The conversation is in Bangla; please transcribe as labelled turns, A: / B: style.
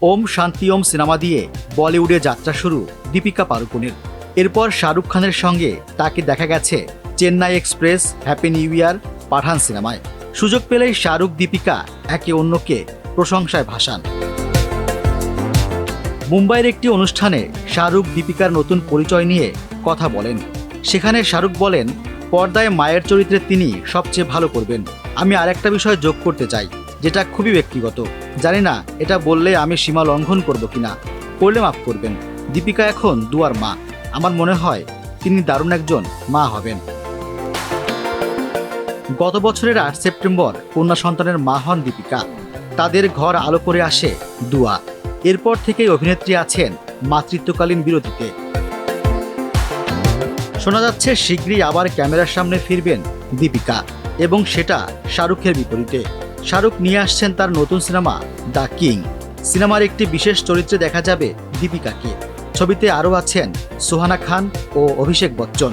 A: ওম শান্তি ওম সিনেমা দিয়ে বলিউডে যাত্রা শুরু দীপিকা পাড়ুকোনের। এরপর শাহরুখ খানের সঙ্গে তাকে দেখা গেছে চেন্নাই এক্সপ্রেস, হ্যাপি নিউ ইয়ার, পাঠান সিনেমায়। সুযোগ পেলেই শাহরুখ দীপিকা একে অন্যকে প্রশংসায় ভাসান। মুম্বাইয়ের একটি অনুষ্ঠানে শাহরুখ দীপিকার নতুন পরিচয় নিয়ে কথা বলেন। সেখানে শাহরুখ বলেন, পর্দায় মায়ের চরিত্রে তিনি সবচেয়ে ভালো করবেন। আমি আরেকটা বিষয় যোগ করতে চাই, যেটা খুবই ব্যক্তিগত। জানি না এটা বললে আমি সীমা লঙ্ঘন করব কিনা, করলে মাফ করবেন। দীপিকা এখন দুয়ার মা। আমার মনে হয় তিনি দারুণ একজন মা হবেন। গত বছরের 8 সেপ্টেম্বর কন্যা সন্তানের মা হন দীপিকা। তাদের ঘর আলো করে আসে দুয়া। এরপর থেকেই অভিনেত্রী আছেন মাতৃত্বকালীন বিরতিতে। শোনা যাচ্ছে শীঘ্রই আবার ক্যামেরার সামনে ফিরবেন দীপিকা, এবং সেটা শাহরুখের বিপরীতে। শাহরুখ নিয়ে আসছেন তার নতুন সিনেমা দ্য কিং। সিনেমার একটি বিশেষ চরিত্রে দেখা যাবে দীপিকাকে। ছবিতে আরও আছেন সুহানা খান ও অভিষেক বচ্চন।